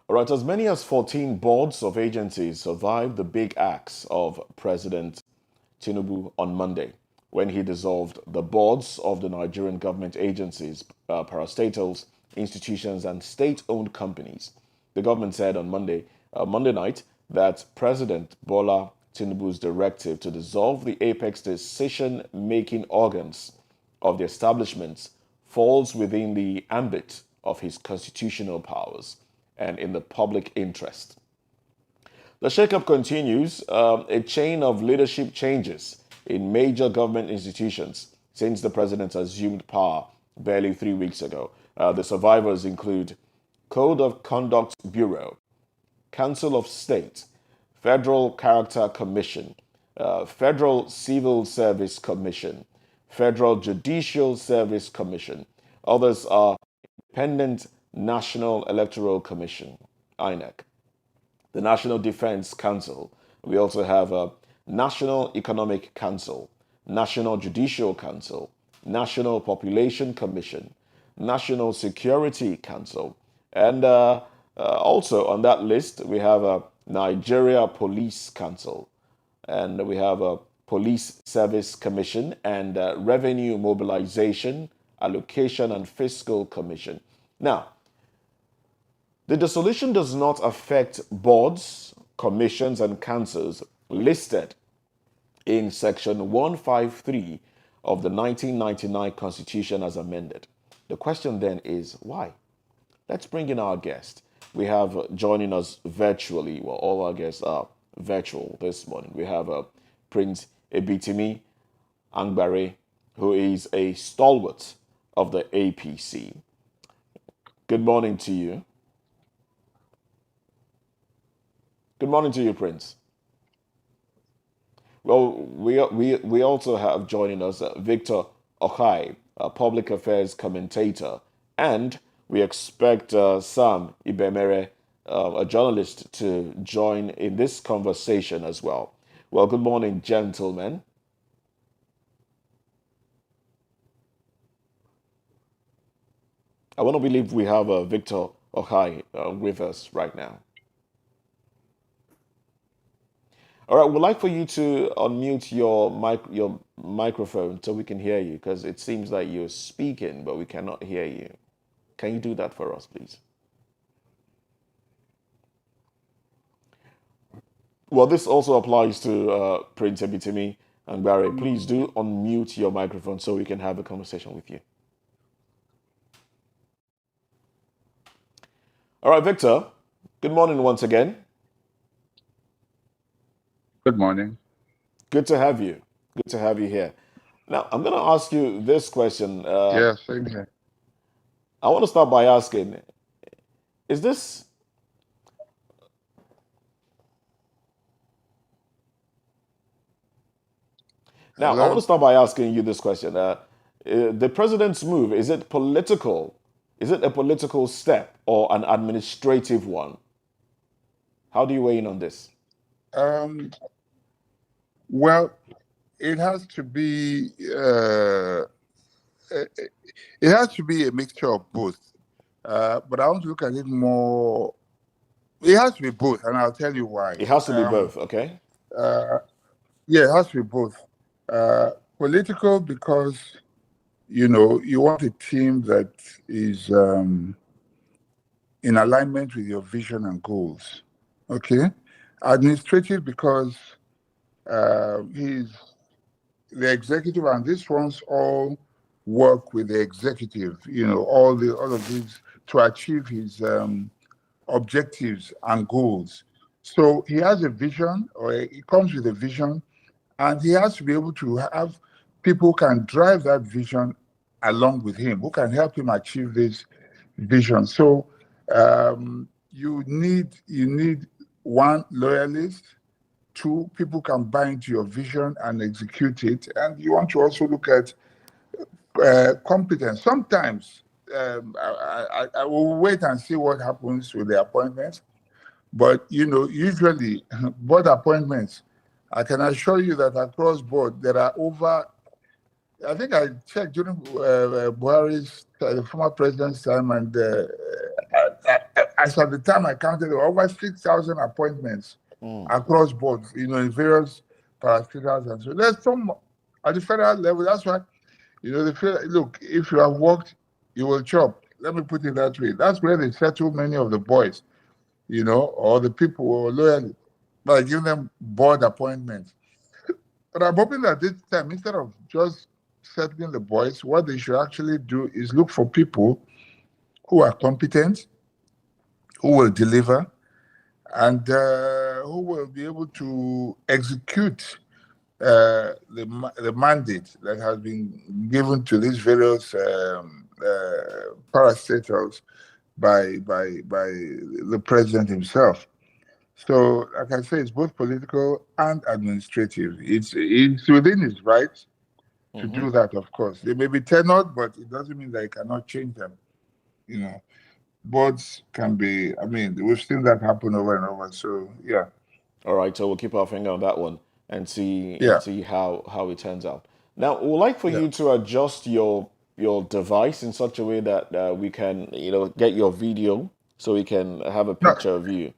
All right, as many as 14 boards of agencies survived the big axe of President Tinubu on Monday when he dissolved the boards of the Nigerian government agencies, parastatals, institutions, and state-owned companies. The government said on Monday night, that President Bola Tinubu's directive to dissolve the apex decision-making organs of the establishments falls within the ambit of his constitutional powers and in the public interest. The shakeup continues a chain of leadership changes in major government institutions since the president assumed power barely 3 weeks ago. The survivors include Code of Conduct Bureau, Council of State, Federal Character Commission, Federal Civil Service Commission, Federal Judicial Service Commission. Others are Independent National Electoral Commission, Inec, the National Defense Council. We also have a National Economic Council, National Judicial Council, National Population Commission, National Security Council, and also on that list we have a Nigeria Police Council, and we have a Police Service Commission and Revenue Mobilization, Allocation and Fiscal Commission. Now, the dissolution does not affect boards, commissions, and councils listed in Section 153 of the 1999 Constitution as amended. The question then is why? Let's bring in our guest. We have joining us virtually, well, all our guests are virtual this morning. We have Prince Ebitimi Angbare, who is a stalwart of the APC. Good morning to you. Good morning to you, Prince. Well, we also have joining us Victor Okai, a public affairs commentator, and we expect Sam Ibemere, a journalist, to join in this conversation as well. Well, good morning, gentlemen. I want to believe we have Victor Okai with us right now. All right, we'd like for you to unmute your microphone so we can hear you, because it seems like you're speaking, but we cannot hear you. Can you do that for us, please? Well, this also applies to Prince Ebitimi and Barry. Please do unmute your microphone so we can have a conversation with you. All right, Victor, good morning once again. Good morning. Good to have you. Good to have you here. Now, I'm going to ask you this question. Yeah, same here. I want to start by asking, is this... Now, I want to start by asking you this question. The president's move, is it political? Is it a political step or an administrative one? How do you weigh in on this? Well, it has to be a mixture of both. But I want to look at it more. It has to be both, and I'll tell you why. It has to be both, okay? Yeah, it has to be both. Political because you want a team that is in alignment with your vision and goals. Okay. Administrative because he's the executive, and these ones all work with the executive, all of these to achieve his objectives and goals. So he has a vision, or he comes with a vision, and he has to be able to have people who can drive that vision along with him, who can help him achieve this vision. So you need one, loyalist; two, people can buy into your vision and execute it. And you want to also look at competence. Sometimes I will wait and see what happens with the appointments. But usually board appointments, I can assure you that across board there are over. I think I checked during Buhari's, the former president's time, and as at the time I counted, there were over 6,000 appointments across boards, in various parastatals. And so there's some at the federal level. That's why, look, if you have worked, you will chop. Let me put it that way. That's where they settle many of the boys, or the people who are loyal by giving them board appointments. But I'm hoping that this time, instead of just settling the boys, what they should actually do is look for people who are competent, who will deliver, and who will be able to execute the mandate that has been given to these various parastatals by the president himself. So, like I say, it's both political and administrative. It's within his rights to do that, of course. They may be tenured, but it doesn't mean that he cannot change them. Boards can be, we've seen that happen over and over. So, yeah. All right, so we'll keep our finger on that one and see Yeah. how it turns out. Now, we'd like for you to adjust your device in such a way that we can, get your video so we can have a picture of you.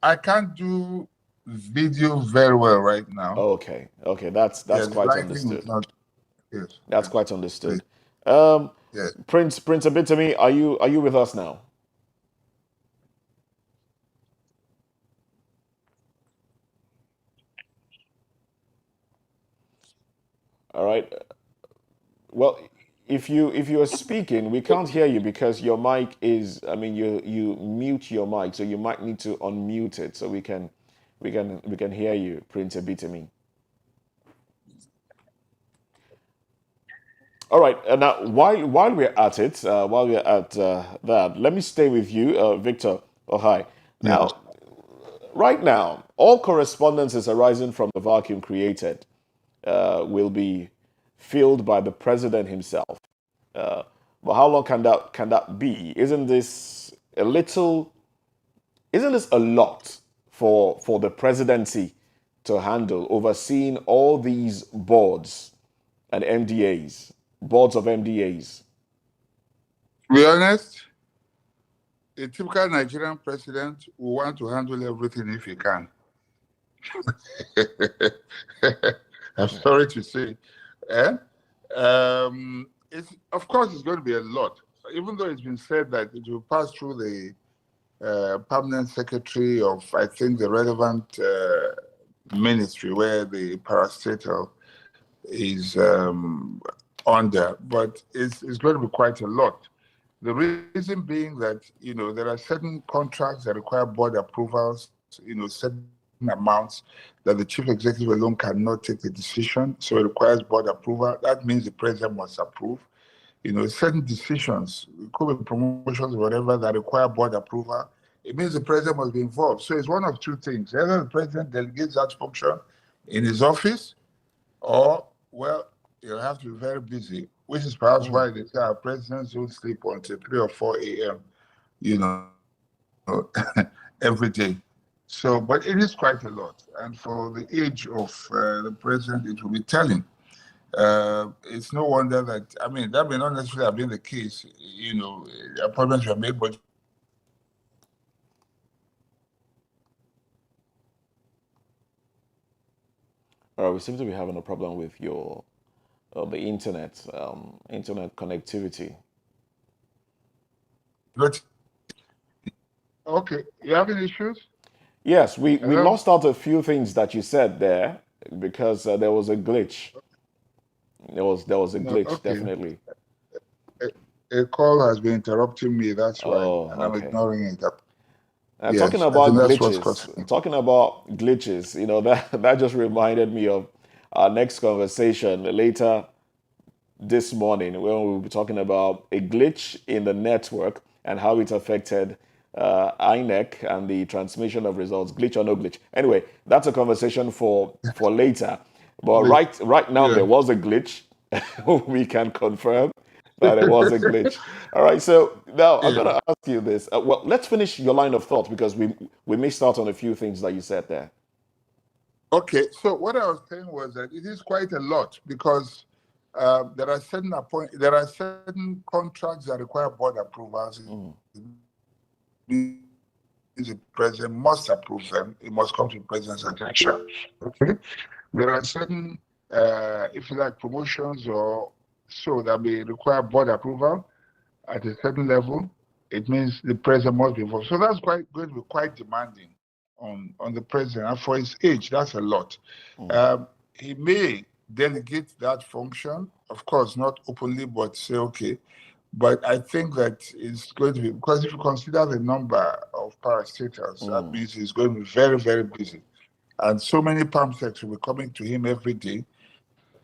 I can't do video very well right now. Okay, that's quite understood. Yes. That's quite understood. Yes. Prince Abitami, are you with us now? All right. Well, if you are speaking, we can't hear you because your mic is. You mute your mic, so you might need to unmute it so we can hear you, Prince Abitami. All right. Now, while we're at it, that, let me stay with you, Victor. Oh, hi. Now, right now, all correspondences arising from the vacuum created will be filled by the president himself. But how long can that be? Isn't this a lot for the presidency to handle, overseeing all these boards and MDAs, boards of MDAs? To be honest, a typical Nigerian president will want to handle everything if he can. I'm sorry to say. Of course, it's going to be a lot. Even though it's been said that it will pass through the permanent secretary of, I think, the relevant ministry where the parastatal is under, but it's going to be quite a lot. The reason being that, there are certain contracts that require board approvals, certain amounts that the chief executive alone cannot take the decision. So it requires board approval. That means the president must approve. Certain decisions, it could be promotions or whatever, that require board approval. It means the president must be involved. So it's one of two things. Either the president delegates that function in his office, or, well, you'll have to be very busy, which is perhaps why they say our presidents don't sleep until 3 or 4 a.m., every day. So, but it is quite a lot. And for the age of the president, it will be telling. It's no wonder that, that may not necessarily have been the case, appointments were made, but All right, we seem to be having a problem with the internet connectivity. But, okay, you having issues? Yes, we lost out a few things that you said there because there was a glitch. There was a glitch, Okay. Definitely. A call has been interrupting me, that's why, and I'm okay. ignoring it. And Yes, talking I about think that's what's causing glitches, it. talking about glitches, that just reminded me of our next conversation later this morning when we will be talking about a glitch in the network and how it affected Inec and the transmission of results, glitch or no glitch. Anyway, that's a conversation for later. But right now, Yeah. there was a glitch. We can confirm that it was a glitch. All right, so now I'm going to ask you this. Well, let's finish your line of thought because we missed out on a few things that you said there. Okay, so what I was saying was that it is quite a lot because there are certain contracts that require board approvals. the president must approve them. It must come to the president's attention. Okay, there are certain, if you like, promotions or so that may require board approval at a certain level. It means the president must be involved. So that's going to be quite demanding on the president. And for his age, that's a lot. He may delegate that function, of course, not openly, but say, okay. But I think that it's going to be, because if you consider the number of parastatals, that means he's going to be very, very busy. And so many pump techs will be coming to him every day.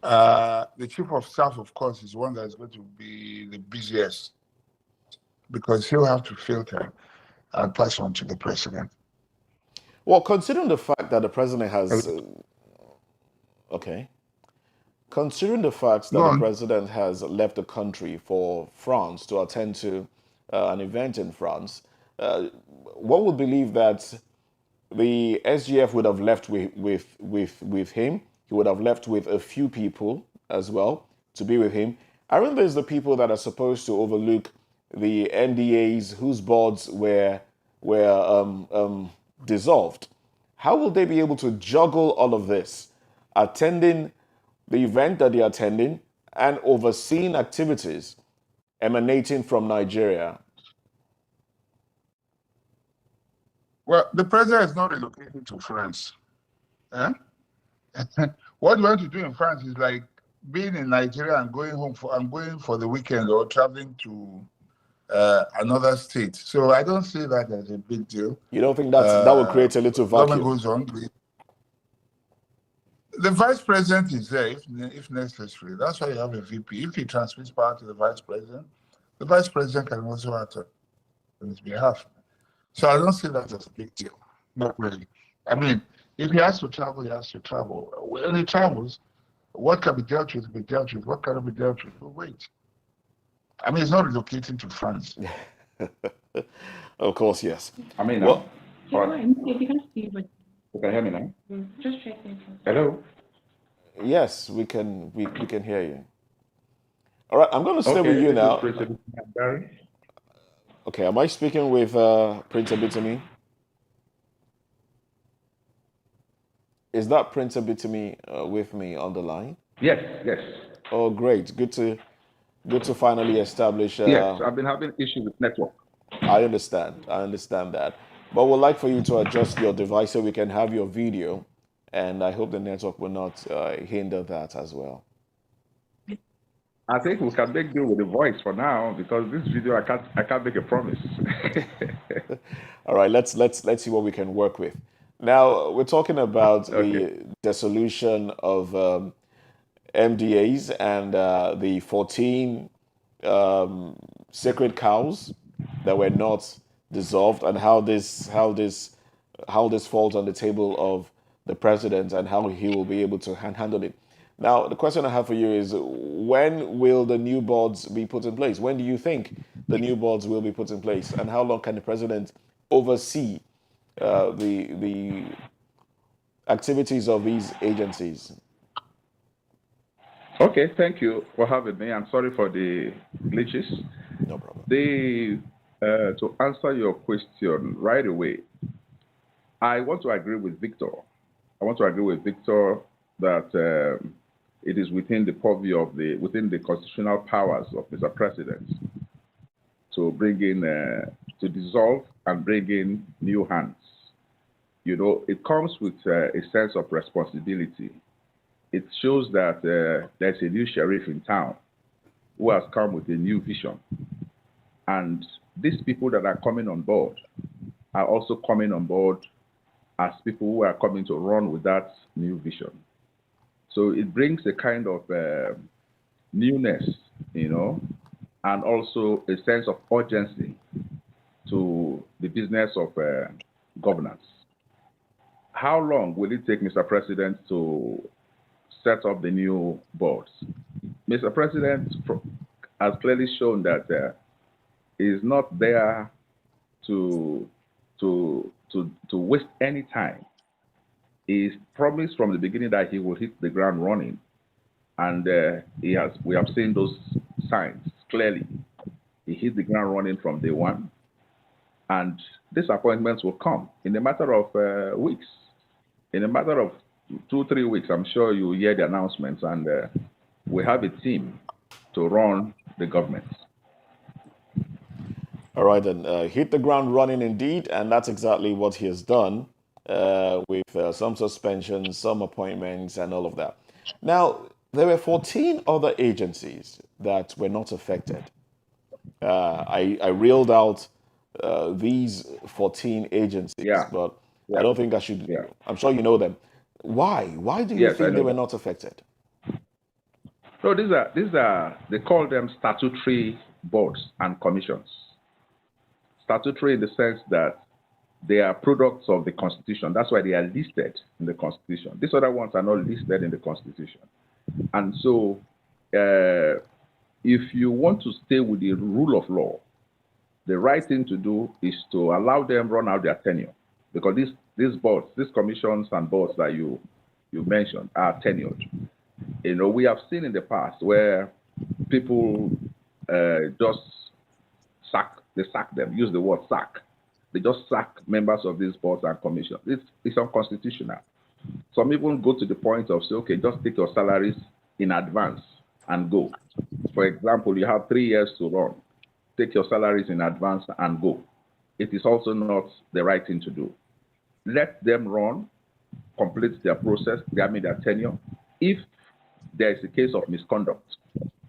The chief of staff, of course, is one that's going to be the busiest because he'll have to filter and pass on to the president. Well, considering the fact that the president has, considering the fact that the president has left the country for France to attend to an event in France, one would believe that the SGF would have left with him. He would have left with a few people as well to be with him. Aren't these the people that are supposed to overlook the NDAs whose boards were dissolved? How will they be able to juggle all of this, attending the event that they're attending and overseeing activities emanating from Nigeria? Well, the president is not relocating to France. Eh? What you want to do in France is like being in Nigeria and going for the weekend or traveling to another state. So I don't see that as a big deal. You don't think that will create a little vacuum? Government goes on. The vice president is there if necessary. That's why you have a VP. If he transmits power to the vice president can also act on his behalf. So I don't see that as a big deal. Not really. I mean, if he has to travel, he has to travel. When he travels, what can be dealt with will be dealt with. What cannot be dealt with will wait. I mean, it's not relocating to France. Of course, yes. I mean, well, if you can hear me now? Just checking. Hello? Yes, we can hear you. All right, I'm going to stay with you now. Okay, am I speaking with Prince Abitimi? Is that Prince Abitimi with me on the line? Yes, yes. Oh, great. Good to finally establish. Yes, I've been having issues with network. I understand that. But we'd like for you to adjust your device so we can have your video, and I hope the network will not hinder that as well. I think we can make do with the voice for now because this video I can't make a promise. All right, let's see what we can work with. Now we're talking about the dissolution of MDAs and the 14 sacred cows that were not dissolved, and how this falls on the table of the president and how he will be able to handle it. Now, the question I have for you is, when will the new boards be put in place? When do you think the new boards will be put in place? And how long can the president oversee the activities of these agencies? Okay, thank you for having me. I'm sorry for the glitches. No problem. To answer your question right away, I want to agree with Victor. That it is within the purview of within the constitutional powers of Mr. President to bring in, to dissolve and bring in new hands. You know, it comes with a sense of responsibility. It shows that there's a new sheriff in town who has come with a new vision. And these people that are coming on board are also coming on board as people who are coming to run with that new vision. So it brings a kind of newness, you know, and also a sense of urgency to the business of governance. How long will it take Mr. President to set up the new boards? Mr. President has clearly shown that he is not there to waste any time. He's promised from the beginning that he will hit the ground running, and we have seen those signs clearly. He hit the ground running from day one, And these appointments will come in a matter of weeks. In a matter of 2-3 weeks, I'm sure you hear the announcements, and we have a team to run the government. All right, then hit the ground running indeed, and that's exactly what he has done with some suspensions, some appointments, and all of that. Now, there were 14 other agencies that were not affected. I reeled out these 14 agencies, Yeah, but I yeah, don't think I should. yeah. I'm sure you know them. Why? Why do you Yes, I think they know were that. not affected? So these are they call them statutory boards and commissions. Statutory in the sense that they are products of the Constitution. That's why they are listed in the Constitution. These other ones are not listed in the Constitution. And so, if you want to stay with the rule of law, the right thing to do is to allow them run out their tenure, because these boards, these commissions and boards that you mentioned are tenured. You know, we have seen in the past where people just sack them, use the word sack. They just sack members of these boards and commissions. It's unconstitutional. Some even go to the point of say, okay, just take your salaries in advance and go. For example, you have 3 years to run. Take your salaries in advance and go. It is also not the right thing to do. Let them run, complete their process, their tenure. If there is a case of misconduct,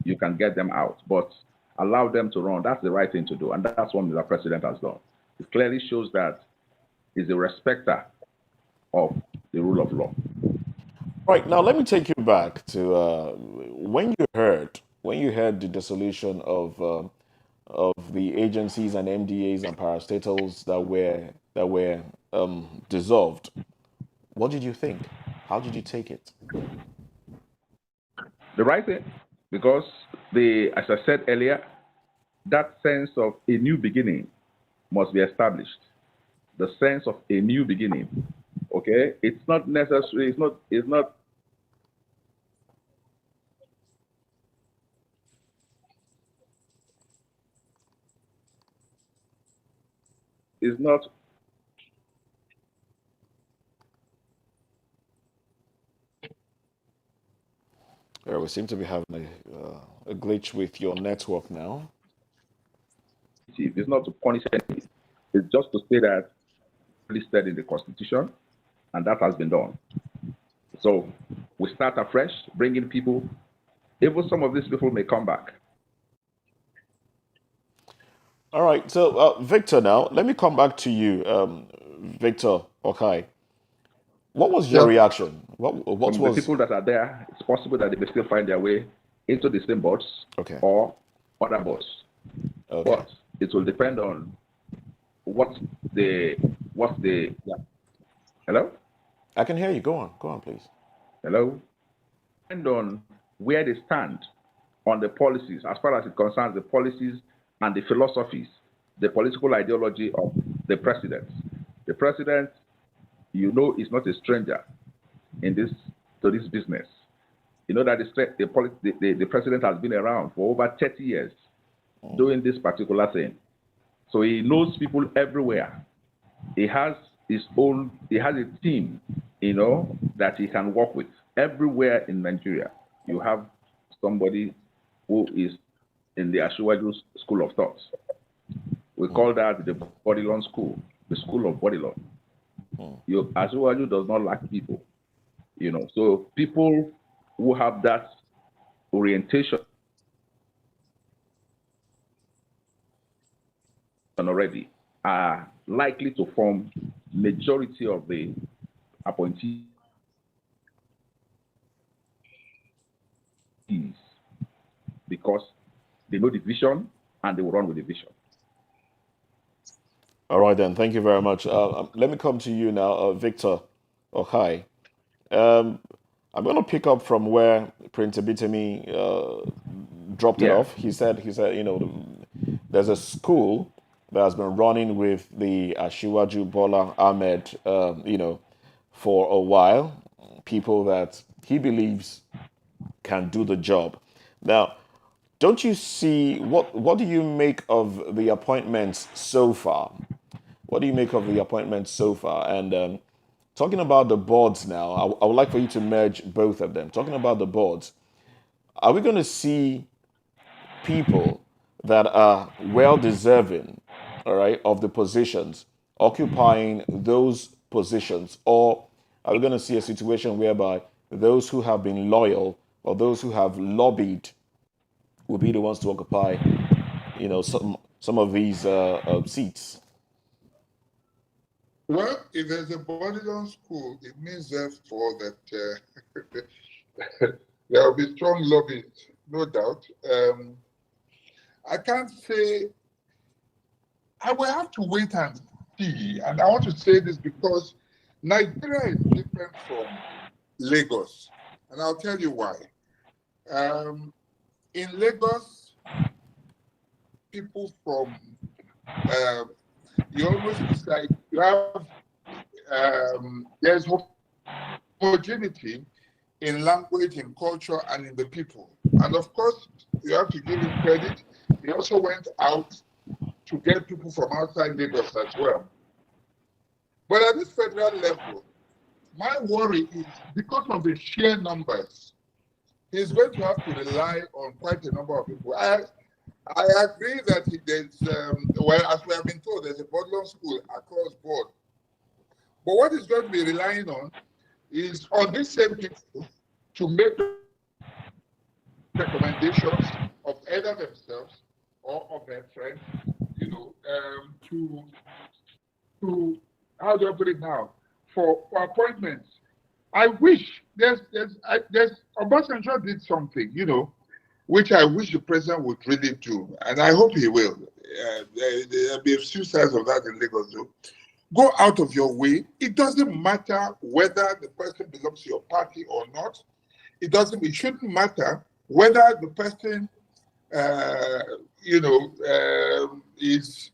you can get them out, but allow them to run. That's the right thing to do, and that's what the president has done. It clearly shows that he's a respecter of the rule of law. Right, now let me take you back to when you heard the dissolution of the agencies and MDAs and parastatals that were dissolved. What did you think? How did you take it? The right thing, because as I said earlier, that sense of a new beginning must be established. The sense of a new beginning. Okay? It's not necessary, it's not it's not We seem to be having a glitch with your network now. it's not to punish anything. It's just to say that listed in the Constitution, and that has been done. So we start afresh, bringing people. Even some of these people may come back. All right, so Victor, now let me come back to you, Victor. Okay, what was your Yeah. reaction? What Some of the was people that are there, it's possible that they may still find their way into the same boards okay? or other boards. Okay, But it will depend on what's the yeah. Hello? I can hear you. Go on, please. Hello? Depend on where they stand on the policies, as far as it concerns the policies and the philosophies, the political ideology of the president. The president, you know, is not a stranger to this business. You know that the president has been around for over 30 years doing this particular thing. So he knows people everywhere. He has a team, you know, that he can work with. Everywhere in Nigeria, you have somebody who is in the Ashiwaju school of thought. We call that the Bodilon school, the school of Bodilon. Ashiwaju does not lack people, you know. So people who have that orientation already are likely to form majority of the appointees because they know the vision and they will run with the vision. All right, then. Thank you very much. Let me come to you now, Victor. Okay. I'm going to pick up from where Prince Abitemi dropped it Yeah. off. He said, you know, there's a school that has been running with the Ashiwaju Bola Ahmed, you know, for a while. People that he believes can do the job. Now, don't you see what do you make of the appointments so far? What do you make of the appointment so far? And talking about the boards now, I would like for you to merge both of them. Talking about the boards, are we going to see people that are well deserving, all right, of the positions, occupying those positions? Or are we going to see a situation whereby those who have been loyal or those who have lobbied will be the ones to occupy, some of these seats? Well, if there's a boarding school, it means therefore that there will be strong lobbies, no doubt. I can't say, I will have to wait and see. And I want to say this because Nigeria is different from Lagos. And I'll tell you why. In Lagos, people from, you almost, it's like you have, there's homogeneity in language, in culture, and in the people. And of course, you have to give him credit. He also went out to get people from outside Lagos as well. But at this federal level, my worry is because of the sheer numbers, he's going to have to rely on quite a number of people. I agree that there's, well, as we have been told, there's a boarding school across board. But what he's going to be relying on is on these same people to make recommendations of either themselves or of their friends, to how do I put it now, for appointments. I wish there's Obasanjo did something, which I wish the president would really do, and I hope he will. There'll be a few sides of that in Lagos, though. Go out of your way. It doesn't matter whether the person belongs to your party or not. It shouldn't matter whether the person, is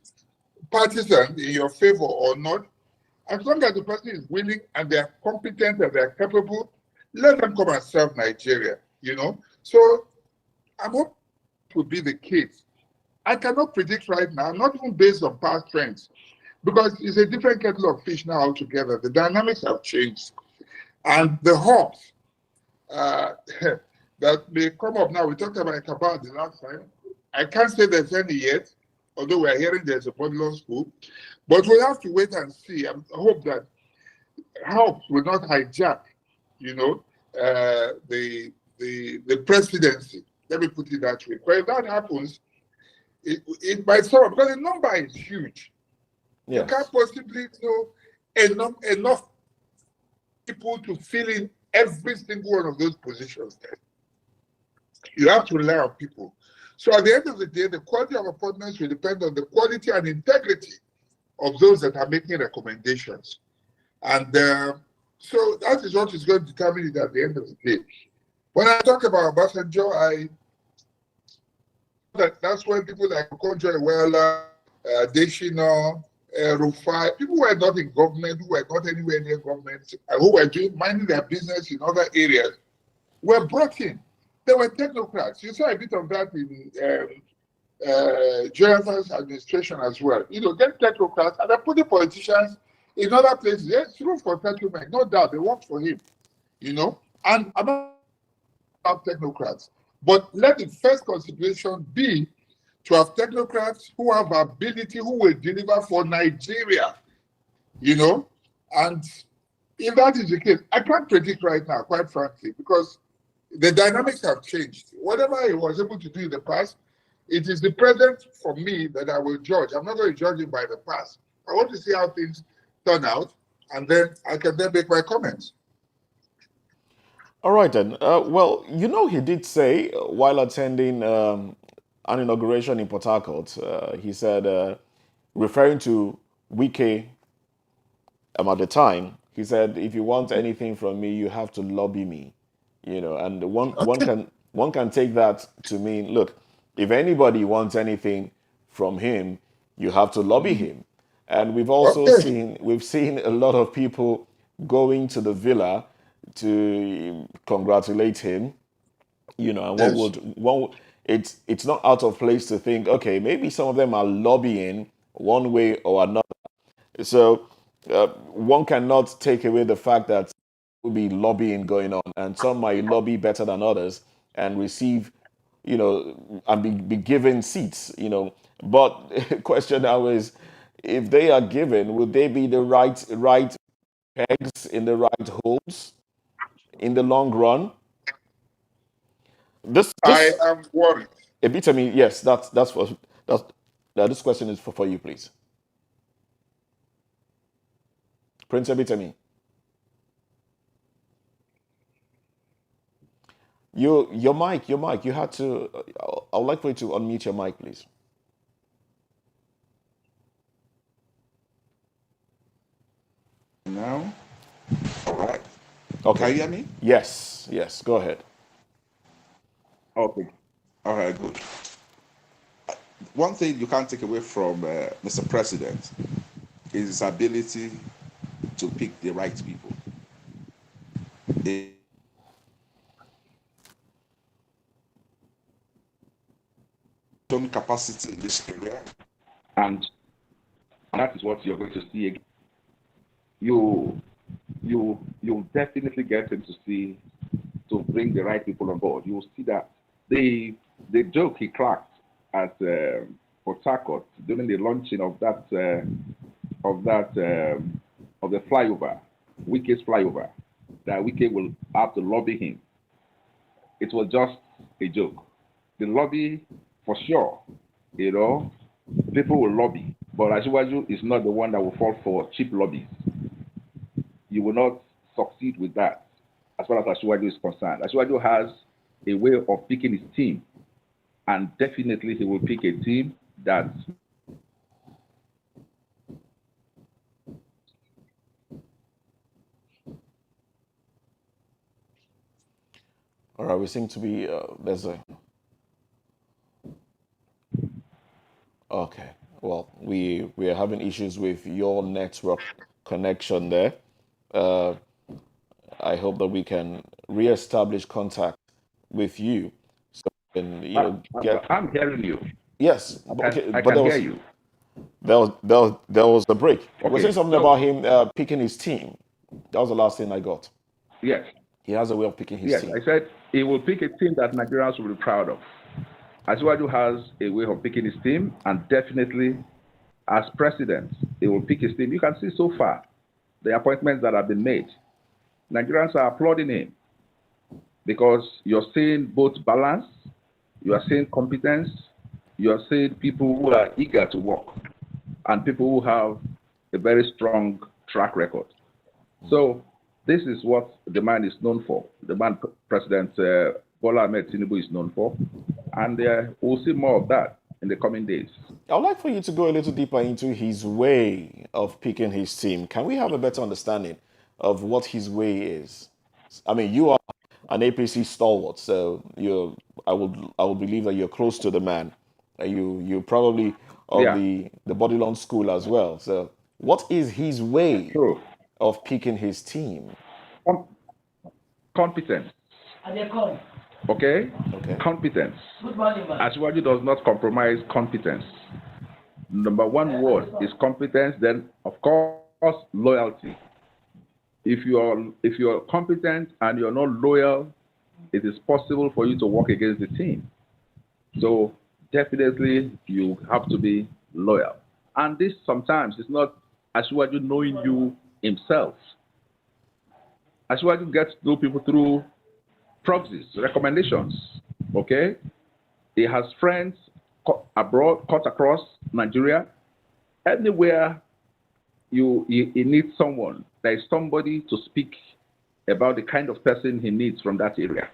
partisan in your favor or not. As long as the person is willing and they're competent and they're capable, let them come and serve Nigeria, So I hope it will be the case. I cannot predict right now, not even based on past trends, because it's a different kettle of fish now altogether. The dynamics have changed. And the hopes that may come up now, we talked about the last time. I can't say there's any yet, although we're hearing there's a boarding school. But we'll have to wait and see. I hope that help will not hijack, the presidency. Let me put it that way. But if that happens, it might solve, because the number is huge. Yes. You can't possibly know enough people to fill in every single one of those positions there. You have to rely on people. So at the end of the day, the quality of appointments will depend on the quality and integrity of those that are making recommendations. And so that is what is going to determine it at the end of the day. When I talk about Obasanjo, that's when people like Okonjo Iweala, Adesina, Rufai, people who were not in government, who were not anywhere near government, and who were minding their business in other areas, were brought in. They were technocrats. You saw a bit of that in Jonathan's administration as well. Get technocrats and then put the politicians in other places. There's room for settlement, no doubt. They work for him, And I'm not about technocrats, but let the first consideration be to have technocrats who have ability, who will deliver for Nigeria, And if that is the case, I can't predict right now, quite frankly, because the dynamics have changed. Whatever he was able to do in the past, it is the present for me that I will judge. I'm not going to judge him by the past. I want to see how things turn out, and then I can then make my comments. All right, then. Well, he did say while attending an inauguration in Port Harcourt, he said, referring to Wike at the time, he said, if you want anything from me, you have to lobby me. And one can take that to mean, look, if anybody wants anything from him, you have to lobby him. And we've also seen a lot of people going to the villa to congratulate him, and it's not out of place to think, okay, maybe some of them are lobbying one way or another, So one cannot take away the fact that will be lobbying going on, and some might lobby better than others and receive, and be given seats, But question now is, if they are given, will they be the right pegs in the right holes in the long run? I This am worried. a bit. I mean, yes, that's what that's. This question is for you, please, Prince Ebitemi. Your mic. You had to. I would like for you to unmute your mic, please. Now, all right. Can Okay. you hear me? Yes. Go ahead. Okay. All right, good. One thing you can't take away from Mr. President is his ability to pick the right people. His own capacity in this area, and that is what you're going to see again. You'll definitely get him to bring the right people on board. You'll see that the joke he cracked at Port Harcourt during the launching of the flyover, Wike's flyover, that Wike will have to lobby him. It was just a joke. The lobby, for sure, people will lobby, but Asiwaju is not the one that will fall for cheap lobbies. You will not succeed with that as far as Asiwaju is concerned. Asiwaju has a way of picking his team, and definitely he will pick a team that All right. We seem to be there's a. Okay. Well, we are having issues with your network connection there. Uh, I hope that we can reestablish contact with you, so we can get. I'm hearing you. Yes, okay, I but can hear you. there was the break. You were saying Okay, something so about him picking his team. That was the last thing I got. yes, He has a way of picking his yes, team. I said he will pick a team that Nigerians will be proud of. Asiwaju has a way of picking his team, and definitely, as president, he will pick his team. You can see so far the appointments that have been made. Nigerians are applauding him because you're seeing both balance, you are seeing competence, you are seeing people who are eager to work, and people who have a very strong track record. So this is what the man is known for. The man President Bola Ahmed Tinubu is known for, and we'll see more of that in the coming days. I would like for you to go a little deeper into his way of picking his team. Can we have a better understanding of what his way is? I mean, you are an APC stalwart, so I would believe that you're close to the man. You probably of Yeah, the Bodilon school as well. So what is his way true. of picking his team? Com- competence, okay? Okay. Competence. Asiwaju does not compromise competence. Number one word is competence, then of course loyalty. If you're competent and you're not loyal, it is possible for you to work against the team. So definitely you have to be loyal. And this sometimes is not Asiwaju knowing you himself. Asiwaju gets to know people through proxies, recommendations. Okay? He has friends abroad, cut across Nigeria. Anywhere he needs someone, there is somebody to speak about the kind of person he needs from that area.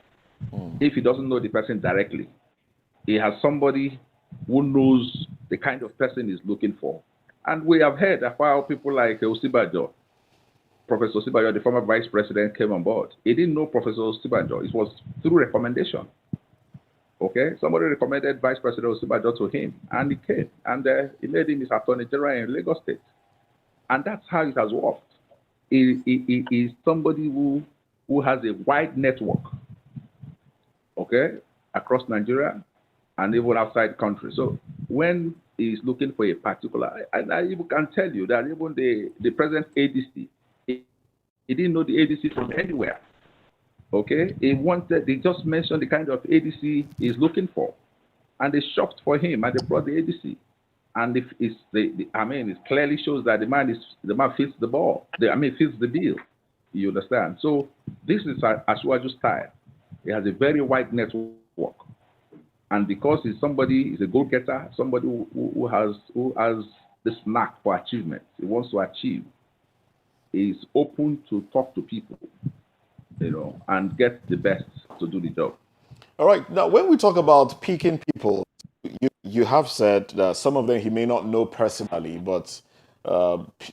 If he doesn't know the person directly, he has somebody who knows the kind of person he's looking for. And we have heard about people like Osibajo. Professor Osibajo, the former vice president, came on board. He didn't know Professor Osibajo. It was through recommendation. Okay, somebody recommended Vice President Osibajo to him, and he came, and he made him his Attorney General in Lagos State. And that's how it has worked. He is somebody who has a wide network, okay, across Nigeria and even outside the country. So when is looking for a particular, and I even can tell you that even the present ADC, he didn't know the ADC from anywhere. Okay, they just mentioned the kind of ADC he's looking for, and they shopped for him, and they brought the ADC. And if it's it clearly shows that the man fits the ball. Fits the bill. You understand? So this is Ashwaju's style. He has a very wide network, and because he's a goal-getter, somebody who has the knack for achievement. He wants to achieve. He's open to talk to people, and get the best to do the job. All right. Now, when we talk about picking people, you have said that some of them he may not know personally, but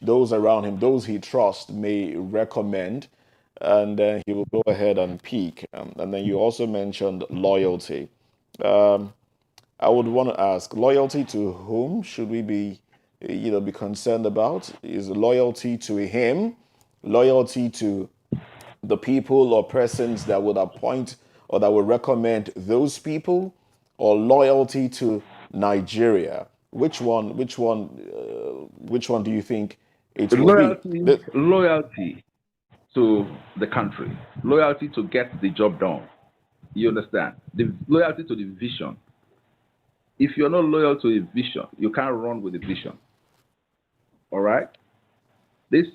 those around him, those he trusts, may recommend, and then he will go ahead and pick. And then you also mentioned loyalty. I would want to ask, loyalty to whom should we be concerned about? Is loyalty to him, loyalty to the people or persons that would appoint or that would recommend those people, or loyalty to Nigeria? Which one do you think it will be? Loyalty to the country, loyalty to get the job done. You understand? The loyalty to the vision. If you're not loyal to a vision, you can't run with the vision. All right? This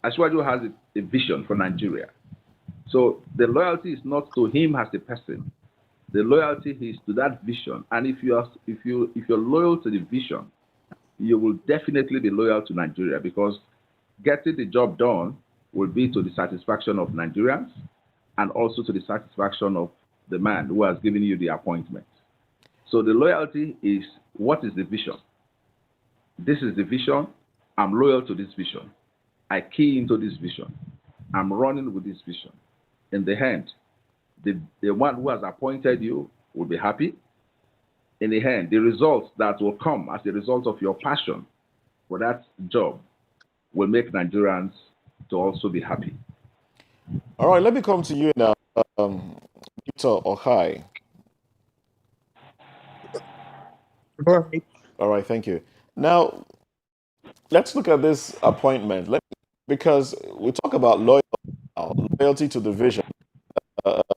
Ashwaju has a vision for Nigeria. So the loyalty is not to him as a person. The loyalty is to that vision. And if you're loyal to the vision, you will definitely be loyal to Nigeria, because getting the job done will be to the satisfaction of Nigerians and also to the satisfaction of the man who has given you the appointment. So the loyalty is, what is the vision? This is the vision. I'm loyal to this vision. I key into this vision. I'm running with this vision. In the end, the one who has appointed you will be happy. In the end, the results that will come as a result of your passion for that job will make Nigerians to also be happy. All right, let me come to you now, Peter Ohai. All right, thank you. Now, let's look at this appointment. Because we talk about loyalty to the vision.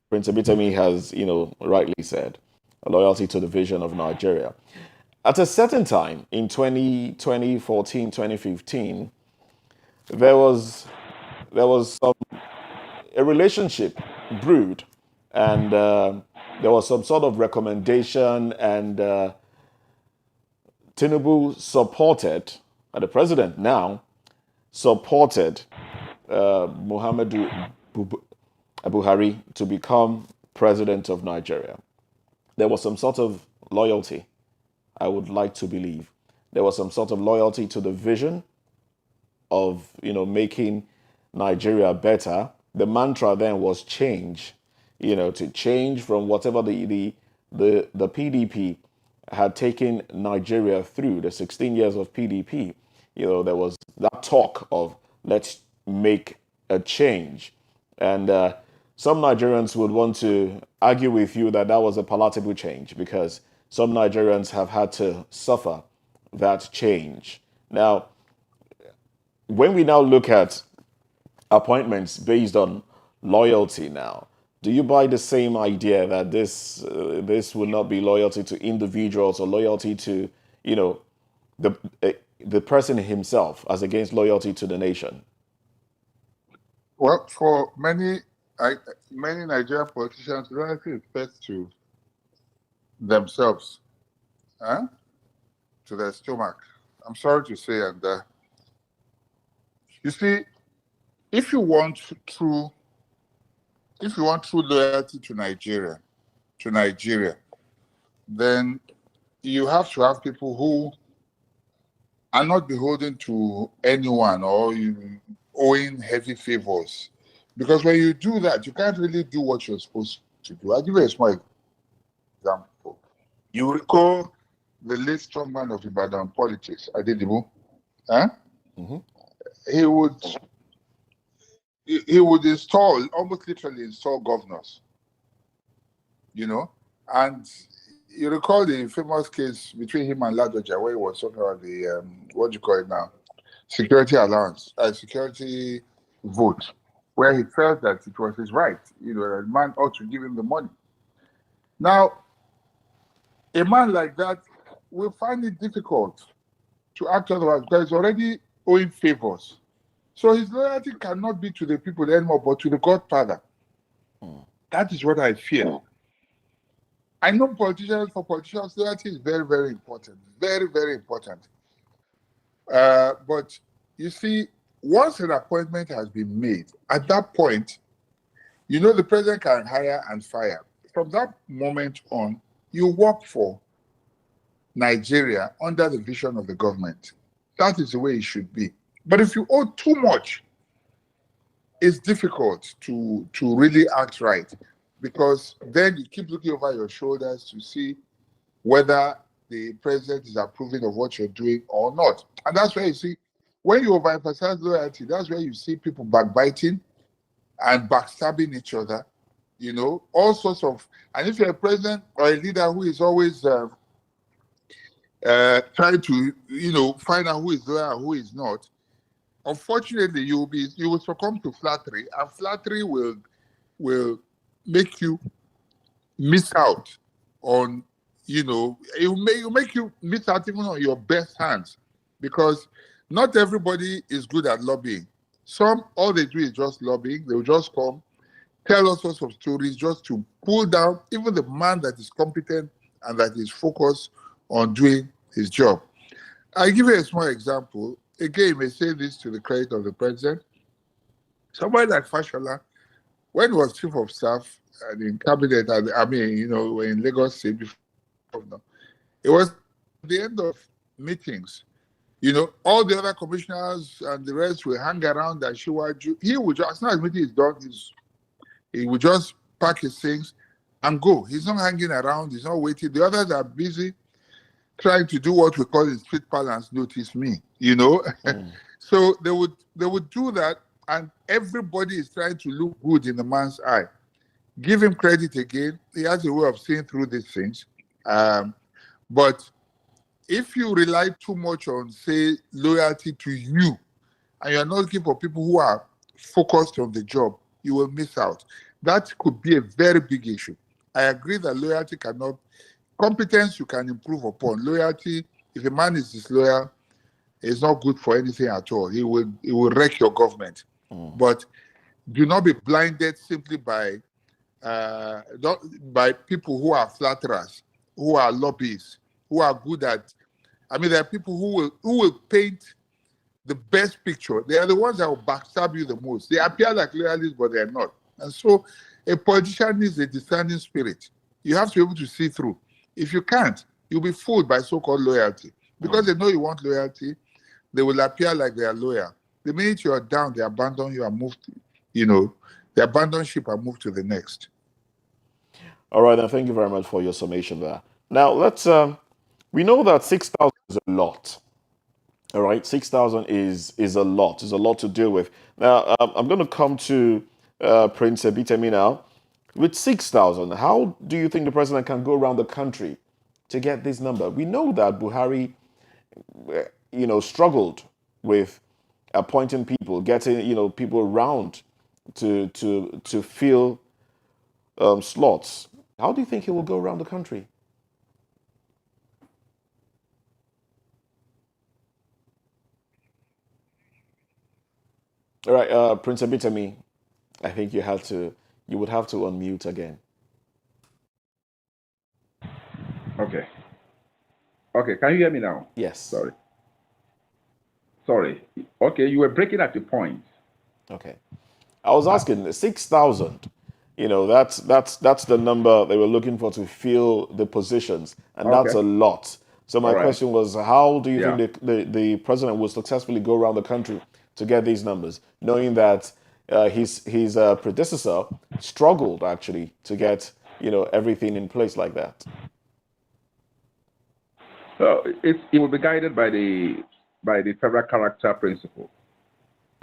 Prince Abitami has, rightly said, a loyalty to the vision of Nigeria. At a certain time in 2014, 2015, there was a relationship brewed, and there was some sort of recommendation, and Tinubu supported, the president now supported Muhammadu Buhari to become president of Nigeria. There was some sort of loyalty, I would like to believe. There was some sort of loyalty to the vision of, making Nigeria better. The mantra then was change, to change from whatever the PDP had taken Nigeria through, the 16 years of PDP. There was that talk of, let's make a change. And some Nigerians would want to argue with you that was a palatable change, because some Nigerians have had to suffer that change. Now, when we now look at appointments based on loyalty now, do you buy the same idea that this will not be loyalty to individuals or loyalty to, the person himself, as against loyalty to the nation? Well, for many Nigerian politicians, loyalty is best to themselves, to their stomach. I'm sorry to say, and you see, if you want true loyalty to Nigeria, then you have to have people who are not beholden to anyone or owing heavy favors. Because when you do that, you can't really do what you're supposed to do. I'll give you a small example. You recall the late strongman of Ibadan politics, Adedibu? Mm-hmm. He would almost literally install governors, and you recall the famous case between him and Ladoja, where he was talking about the what do you call it now, security allowance, security vote, where he felt that it was his right, that man ought to give him the money. Now, a man like that will find it difficult to act otherwise because he's already owing favors. So his loyalty cannot be to the people anymore, but to the Godfather. That is what I fear. I know for politicians, loyalty is very, very important. Very, very important. But you see, once an appointment has been made, at that point, the president can hire and fire. From that moment on, you work for Nigeria under the vision of the government. That is the way it should be. But if you owe too much, it's difficult to really act right, because then you keep looking over your shoulders to see whether the president is approving of what you're doing or not. And that's where you see, when you overemphasize loyalty, that's where you see people backbiting and backstabbing each other, all sorts of. And if you're a president or a leader who is always trying to, find out who is loyal and who is not, unfortunately, you will succumb to flattery, and flattery will make you miss out on, it will make you miss out even on your best hands, because not everybody is good at lobbying. Some, all they do is just lobbying. They will just come, tell us sorts of stories just to pull down even the man that is competent and that is focused on doing his job. I'll give you a small example. Again, you may say this to the credit of the president. Somebody like Fashola, when he was chief of staff and in cabinet, in Lagos State, it was at the end of meetings. All the other commissioners and the rest will hang around and Shiwaju. He would just, as soon as meeting is done, he would just pack his things and go. He's not hanging around. He's not waiting. The others are busy trying to do what we call in street parlance, notice me, So they would do that, and everybody is trying to look good in the man's eye. Give him credit again. He has a way of seeing through these things. But if you rely too much on, say, loyalty to you, and you're not looking for people who are focused on the job, you will miss out. That could be a very big issue. I agree that loyalty cannot. Competence you can improve upon. Loyalty, if a man is disloyal, it's not good for anything at all. He will wreck your government. But do not be blinded simply by people who are flatterers, who are lobbyists, who are good at. There are people who will paint the best picture. They are the ones that will backstab you the most. They appear like loyalists, but they are not. And so a politician needs a discerning spirit. You have to be able to see through. If you can't, you'll be fooled by so-called loyalty. Because they know you want loyalty, they will appear like they are loyal. The minute you are down, they abandon you and move to, they abandon ship and move to the next. All right, then thank you very much for your summation there. Now, let's, we know that 6,000 is a lot. All right, 6,000 is a lot. It's a lot to deal with. Now, I'm going to come to Prince Ebitemi now. With 6,000, how do you think the president can go around the country to get this number? We know that Buhari, struggled with appointing people, getting, people around to fill slots. How do you think he will go around the country? All right, Prince Ebitemi, I think you would have to unmute again. Okay. Okay, can you hear me now? Yes. Sorry. Okay, you were breaking at the point. Okay. I was asking 6,000. That's the number they were looking for to fill the positions, and that's a lot. So my question was, how do you think the president will successfully go around the country to get these numbers, knowing that his predecessor struggled actually to get everything in place like that? So it will be guided by the federal character principle.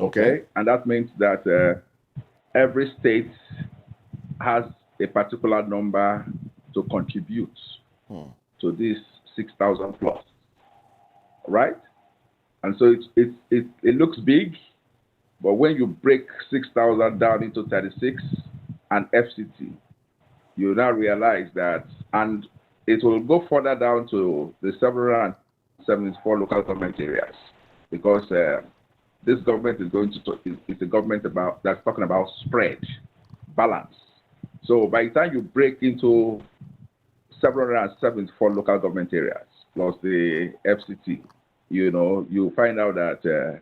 Okay, and that means that every state has a particular number to contribute to this 6,000 plus, right? And so it looks big, but when you break 6,000 down into 36 and FCT, you now realize that, and it will go further down to the 774 local government areas, because this government is going to it's a government that's talking about spread, balance. So by the time you break into 774 local government areas plus the FCT, you find out that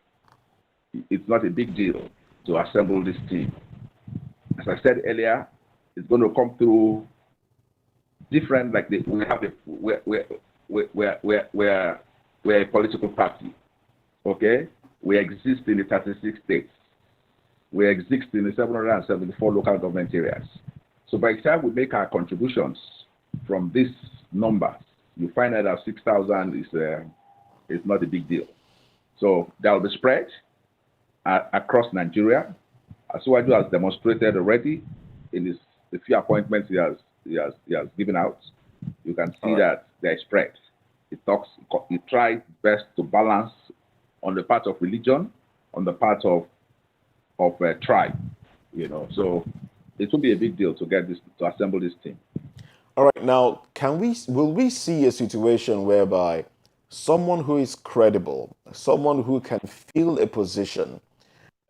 it's not a big deal to assemble this team. As I said earlier, it's going to come through different, like we have we're a political party, okay? We exist in the 36 states. We exist in the 774 local government areas. So by the time we make our contributions from these numbers, you find out that 6,000 is not a big deal. So that will be spread across Nigeria. Asuwaju has demonstrated already in the few appointments he has given out. You can see that there is spread. It tries best to balance on the part of religion, on the part of tribe, So it will be a big deal to assemble this team. All right, now will we see a situation whereby someone who is credible, someone who can fill a position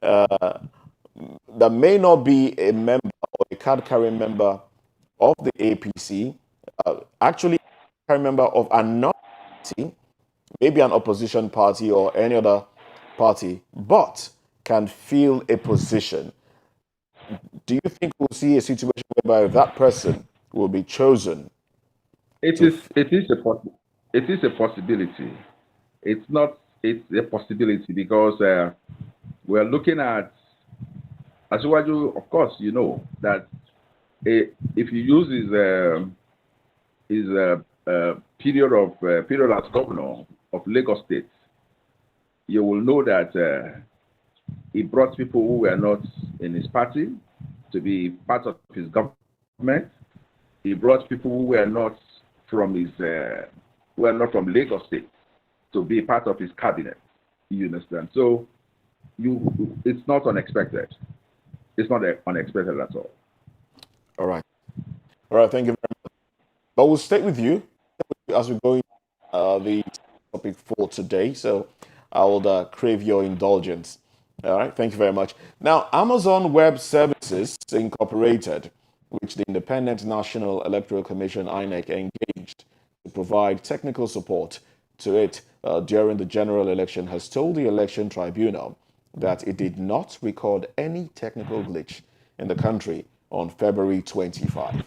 that may not be a member or a card-carrying member of the APC, actually a member of another party, maybe an opposition party or any other party, but can fill a position? Do you think we'll see a situation whereby that person will be chosen? It is a possibility. It's a possibility because we're looking at, Asuwaju, of course, you know that if you use his period as governor of Lagos State, you will know that he brought people who were not in his party to be part of his government. He brought people who were not from from Lagos State to be part of his cabinet. You understand? So it's not unexpected. It's not unexpected at all. All right. Thank you very much. But we'll stay with you as we go into the topic for today. So I will crave your indulgence. All right. Thank you very much. Now, Amazon Web Services Incorporated, which the Independent National Electoral Commission INEC engaged to provide technical support to it during the general election, has told the Election Tribunal that it did not record any technical glitch in the country on February 25.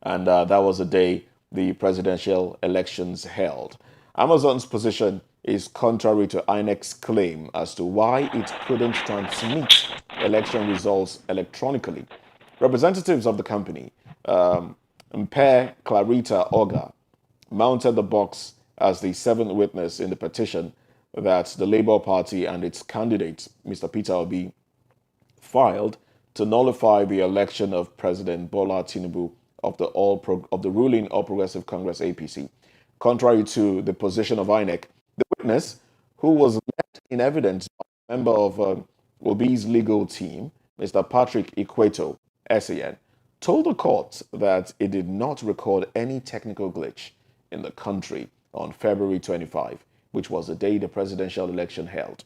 And that was the day the presidential elections held. Amazon's position is contrary to INEC's claim as to why it couldn't transmit election results electronically. Representatives of the company, Mpe Clarita Oga, mounted the box as the seventh witness in the petition that the Labour Party and its candidate, Mr. Peter Obi, filed to nullify the election of President Bola Tinubu of the ruling All Progressive Congress APC. Contrary to the position of INEC, the witness, who was led in evidence by a member of Obi's legal team, Mr. Patrick Ikweto, SAN, told the court that it did not record any technical glitch in the country on February 25, which was the day the presidential election held.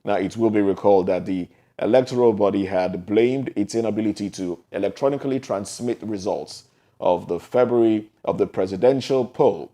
Now, it will be recalled that the electoral body had blamed its inability to electronically transmit results of the presidential poll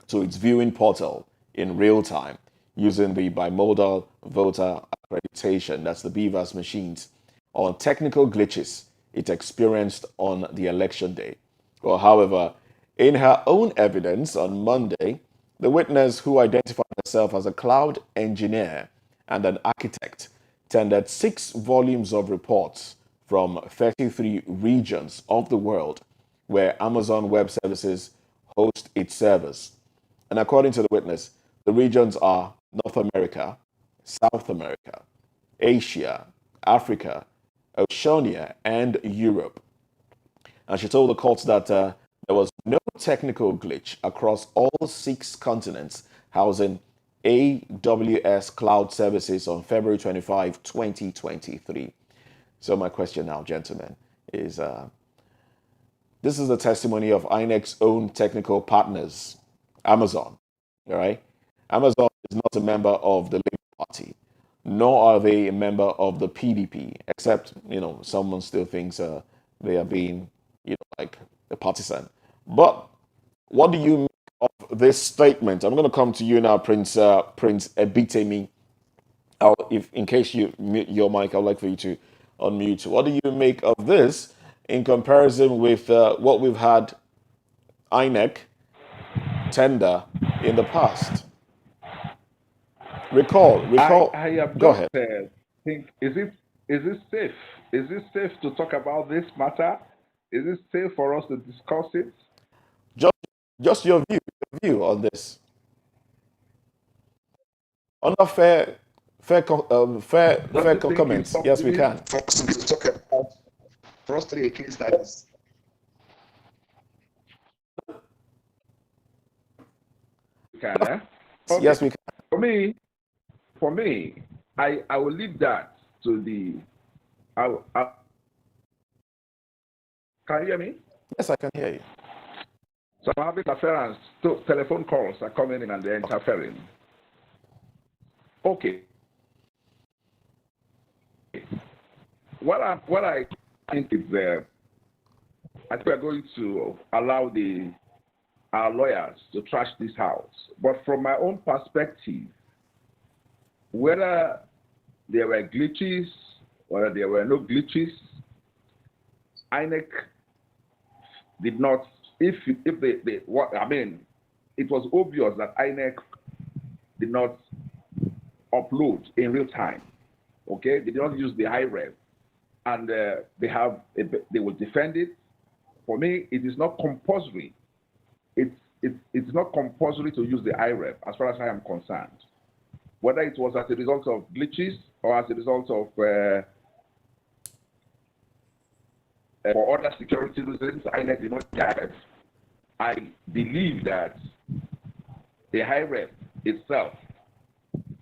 to its viewing portal in real time using the bimodal voter accreditation, that's the BVAS machines, on technical glitches it experienced on the election day. Well, however, in her own evidence on Monday, the witness, who identified herself as a cloud engineer and an architect, tendered 6 volumes of reports from 33 regions of the world where Amazon Web Services host its servers. And according to the witness, the regions are North America, South America, Asia, Africa, Oceania, and Europe. And she told the court that there was no technical glitch across all 6 continents housing AWS cloud services on February 25, 2023. So my question now, gentlemen, is this is the testimony of Inec's own technical partners, Amazon. All right, Amazon is not a member of the Labour Party, nor are they a member of the PDP. Except someone still thinks they are being like a partisan. But what do you make of this statement? I'm going to come to you now, Prince Ebitemi. If in case you mute your mic, I'd like for you to unmute. What do you make of this in comparison with what we've had Inec tender in the past? Recall. I have Go just ahead. think, is it safe? Is it safe to talk about this matter? Is it safe for us to discuss it? Just your view on this. Under fair comments. Yes, we can. For us to talk about frustrating case studies. Can, eh? Okay. Yes, we can. For me, I will leave that to the. Can you hear me? Yes, I can hear you. So I'm having interference. Telephone calls are coming in and they're interfering. Okay. What I think is I think we're going to allow our lawyers to trash this house. But from my own perspective, whether there were glitches, whether there were no glitches, Inec did not. If they what I mean, it was obvious that Inec did not upload in real time. Okay, they did not use the high rev, and they will defend it. For me, it is not compulsory. It's not compulsory to use the IREV as far as I am concerned. Whether it was as a result of glitches or as a result of for other security reasons, INEC did not have. I believe that the IREV itself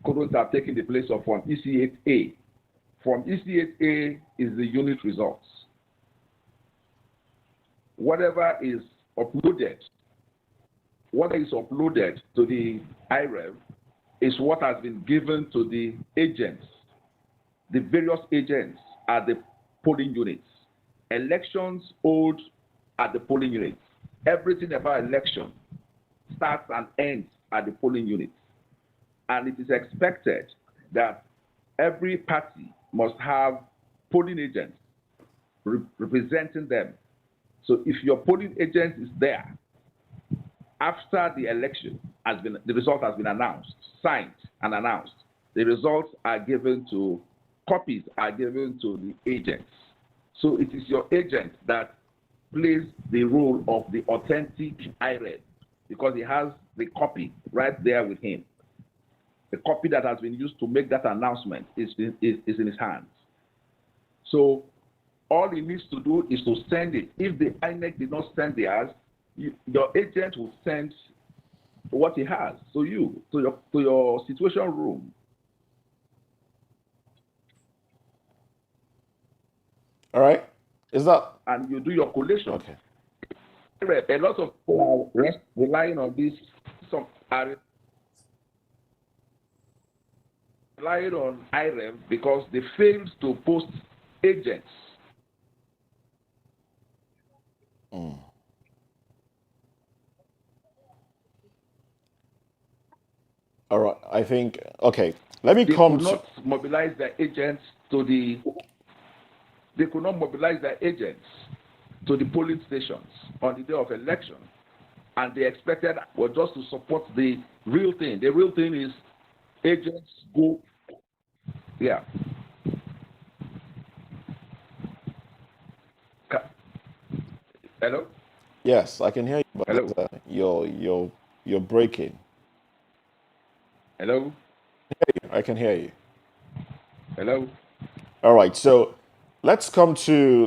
couldn't have taken the place of Form EC8A. Form EC8A is the unit results. Whatever is uploaded to the IREV is what has been given to the agents, the various agents at the polling units. Elections hold at the polling units. Everything about election starts and ends at the polling units. And it is expected that every party must have polling agents representing them. So if your polling agent is there, after the election the result has been announced, signed and announced, the results are given to, copies are given to the agents. So it is your agent that plays the role of the authentic IRED because he has the copy right there with him. The copy that has been used to make that announcement is in his hands. So all he needs to do is to send it. If the INEC did not send theirs, your agent will send what he has to you, to your situation room. All right. Is that? And you do your collation. Okay. A lot of people are relying on this. Some are relying on IREM because they failed to post agents. All right. I think, okay. Let me They come could to. not mobilize their agents to the. They could not mobilize their agents to the polling stations on the day of election, and they expected was just to support the real thing. The real thing is agents go. Yeah. Hello. Yes, I can hear you, but Hello. you're breaking. Hello. I can hear you. Hello. All right. So let's come to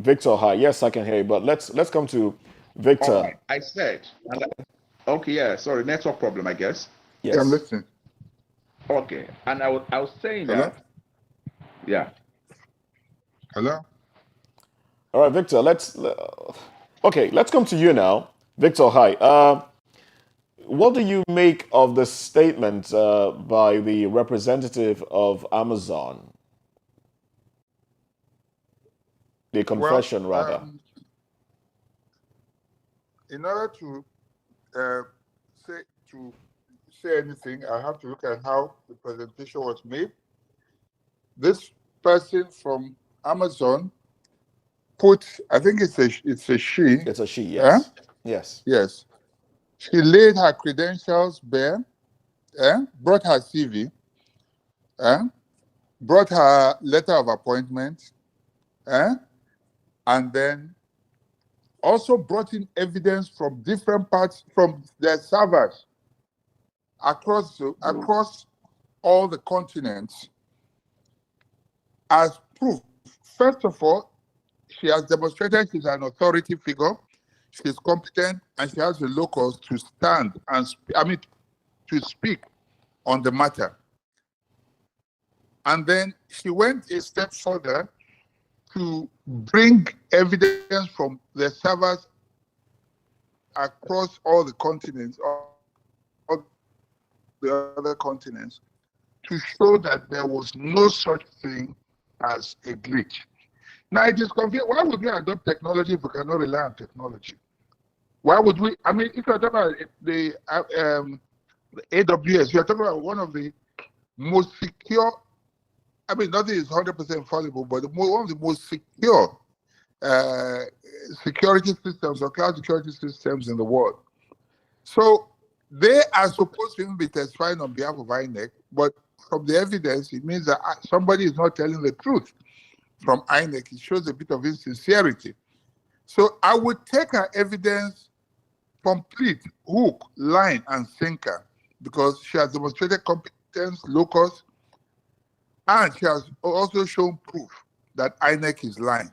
Victor, hi. Yes, I can hear you, but let's come to All Victor. right. I said, okay, yeah, sorry, network problem, I guess. Yeah, I'm Yes. listening. Okay, and I was saying Hello? that, yeah. Hello? All right, Victor. Okay. Let's come to you now, Victor. Hi. What do you make of the statement by the representative of Amazon, the Well, confession rather? in order to uh, say to say anything, I have to look at how the presentation was made. This person from Amazon put, I think it's a she. It's a she. Yes. Yes. Yes. She laid her credentials bare, brought her CV, brought her letter of appointment, and then also brought in evidence from different parts, from their servers across all the continents as proof. First of all, she has demonstrated she's an authority figure, she's competent, and she has the locals to stand and to speak on the matter. And then she went a step further to bring evidence from the servers across all the continents, all the other continents, to show that there was no such thing as a glitch. Now it is confusing. Why would we adopt technology if we cannot rely on technology? Why would we? I mean, if you're talking about the AWS, you're talking about one of the most secure. I mean, nothing is 100% fallible, but one of the most secure security systems or cloud security systems in the world. So they are supposed to even be testifying on behalf of Inec, but from the evidence, it means that somebody is not telling the truth. From Inec, it shows a bit of insincerity. So I would take her evidence complete, hook, line, and sinker, because she has demonstrated competence, locus, and she has also shown proof that Inec is lying.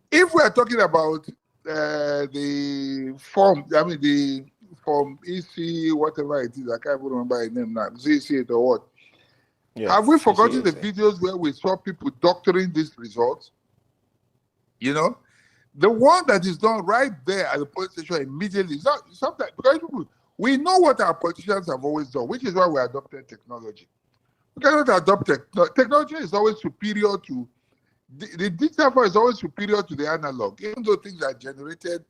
If we are talking about the form, I mean the form EC, whatever it is, I can't even remember the name now, ZC or what. Yeah. Have we forgotten the CCA. videos where we saw people doctoring these results? You know, the one that is done right there at the police station immediately is not sometimes, because we know what our politicians have always done, which is why we adopted technology. We cannot adopt technology is always superior to the digital form is always superior to the analog, even though things are generated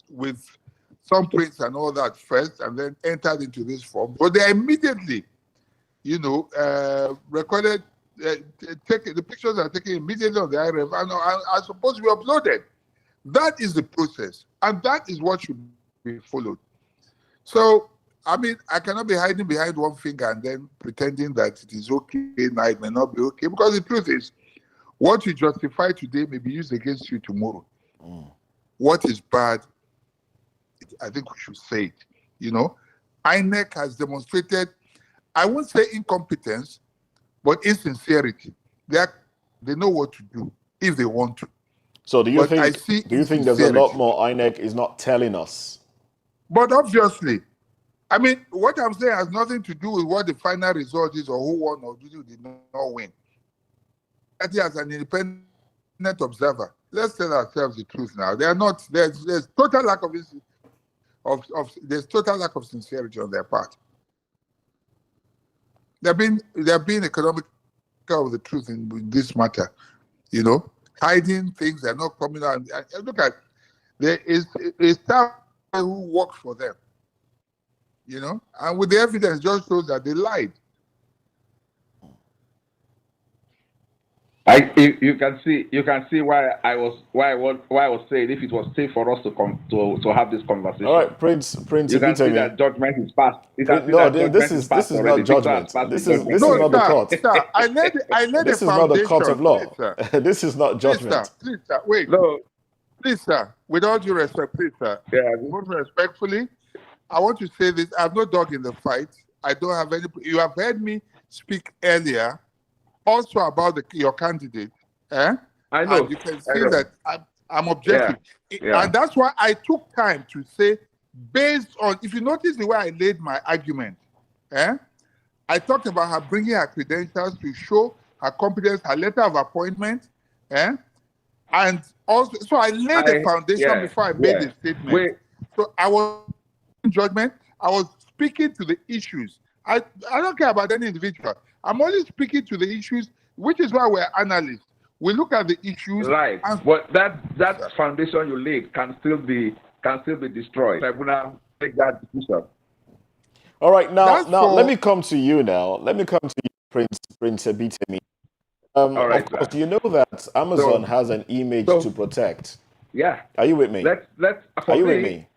with some prints and all that first and then entered into this form, but they are immediately, recorded. The pictures are taken immediately on the IRF and are supposed to be uploaded. That is the process, and that is what should be followed. So, I mean, I cannot be hiding behind one finger and then pretending that it is okay, now it may not be okay, because the truth is, what you justify today may be used against you tomorrow. What is bad, I think we should say it. INEC has demonstrated, I won't say incompetence, but insincerity. They know what to do if they want to. So do you think there's a lot more INEC is not telling us? But obviously, I mean, what I'm saying has nothing to do with what the final result is or who won or who did not win. As an independent observer, let's tell ourselves the truth now. They are not. There's total lack of sincerity on their part. They're being economical of the truth in this matter. Hiding things that are not coming out. And look at, there is a staff who works for them. And with the evidence just shows that they lied. You can see why I was saying if it was safe for us to have this conversation. All right, Prince. You can see that judgment is passed. This is not judgment. This is not the court. Sir, I laid this a is not the court of law. Please, this is not judgment. Please, sir, wait. No. Please, sir, with all due respect, please, sir. Yeah. Most respectfully, I want to say this. I have no dog in the fight. I don't have any. You have heard me speak earlier also about your candidate. I know. And you can I see know. that I'm objective. Yeah. And that's why I took time to say, based on, if you notice the way I laid my argument, I talked about her bringing her credentials to show her competence, her letter of appointment, and also, so I laid the foundation before I made the statement. So I was in judgment. I was speaking to the issues. I don't care about any individual. I'm only speaking to the issues, which is why we're analysts. We look at the issues. Right. But that foundation you laid can still be destroyed. Tribunal take that decision. All right, now let me come to you now. Let me come to you, Prince Ebitemi. All right, of course, you know that Amazon has an image to protect. Yeah. Are you with me? Are you with me?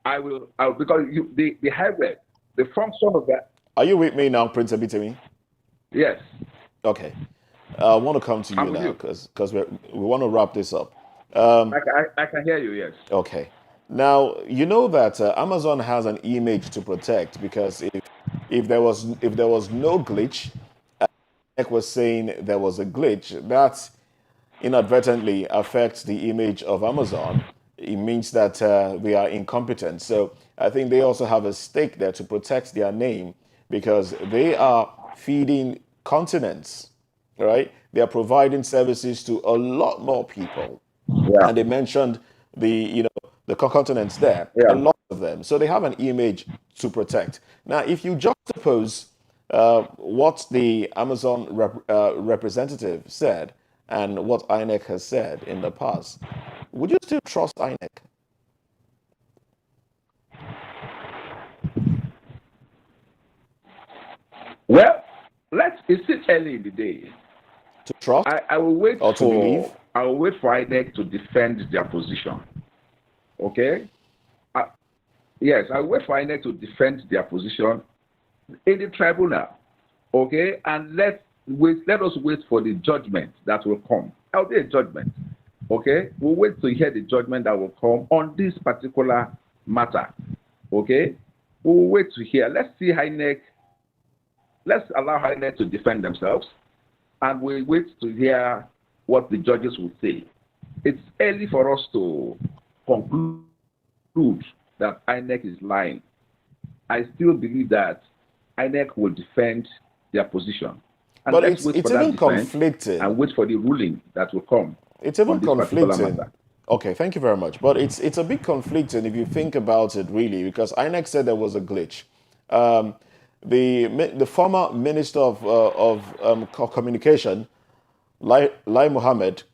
I will because the hardware, the function of that. Are you with me now, Prince Ebitemi? Yes. Okay. I want to come to you now because we want to wrap this up. I can hear you, yes. Okay. Now, you know that Amazon has an image to protect because if there was no glitch, Inec was saying there was a glitch, that inadvertently affects the image of Amazon. It means that they are incompetent. So I think they also have a stake there to protect their name because they are feeding continents, right? They are providing services to a lot more people. Yeah. And they mentioned the continents there, a lot of them. So they have an image to protect. Now, if you juxtapose what the Amazon representative said and what Inec has said in the past, would you still trust Inec? Well, it's still early in the day. To trust? I will wait or to believe? I will wait for Inec to defend their position. Okay? Yes, I will wait for Inec to defend their position in the tribunal. Okay? And let us wait for the judgment that will come. There will be a judgment. Okay? We'll wait to hear the judgment that will come on this particular matter. Okay? We'll wait to hear. Let's allow Inec to defend themselves, and we'll wait to hear what the judges will say. It's early for us to conclude that Inec is lying. I still believe that Inec will defend their position. And but it's even conflicting. And wait for the ruling that will come. It's even conflicting. Okay, thank you very much. But it's a bit conflicting if you think about it, really, because Inec said there was a glitch. The former Minister of Communication, Lai Mohammed,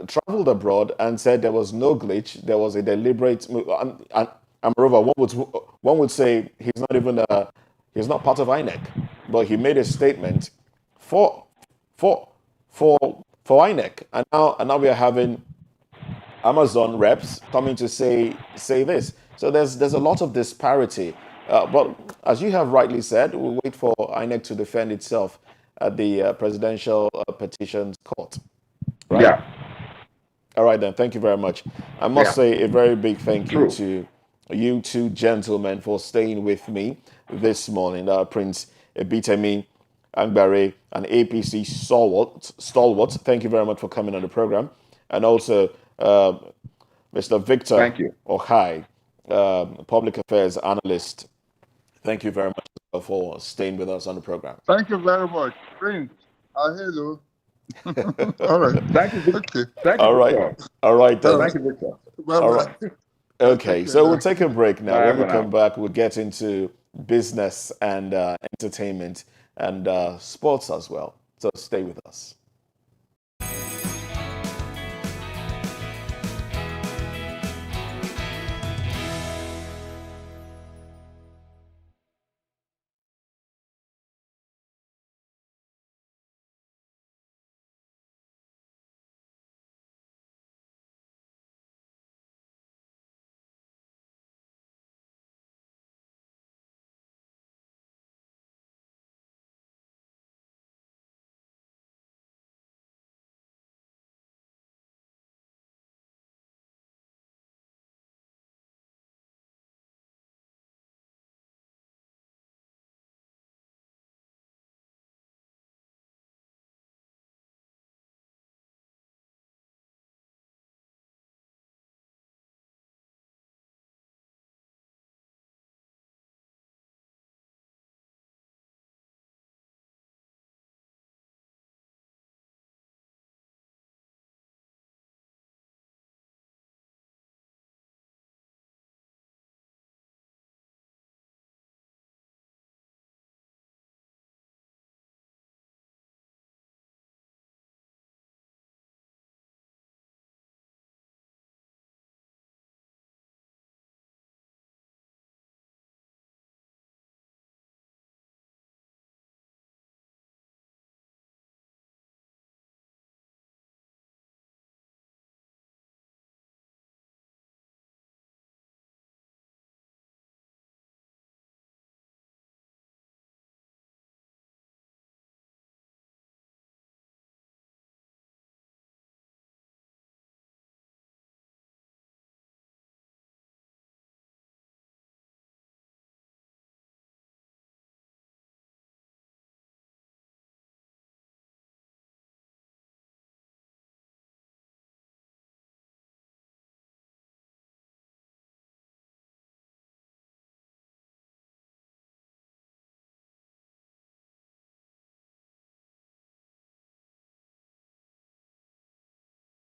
traveled abroad and said there was no glitch. There was a deliberate move. And moreover, one would say he's not part of Inec, but he made a statement for Inec, and now we are having Amazon reps coming to say this. So there's a lot of disparity. But as you have rightly said, we'll wait for Inec to defend itself at the Presidential Petitions Court. Right? Yeah. All right, then. Thank you very much. I must say a very big thank you to you two gentlemen for staying with me this morning. Prince Ebitemi Angbare, an APC stalwart. Thank you very much for coming on the program. And also Mr. Victor Ohai, public affairs analyst. Thank you very much for staying with us on the program. Thank you very much. Prince, hello. All right. Thank you, Victor. Thank you, All right. Victor. All right. Thank you, Victor. All right. Okay, so we'll take a break now. Bye when we come back, we'll get into business and entertainment and sports as well. So stay with us.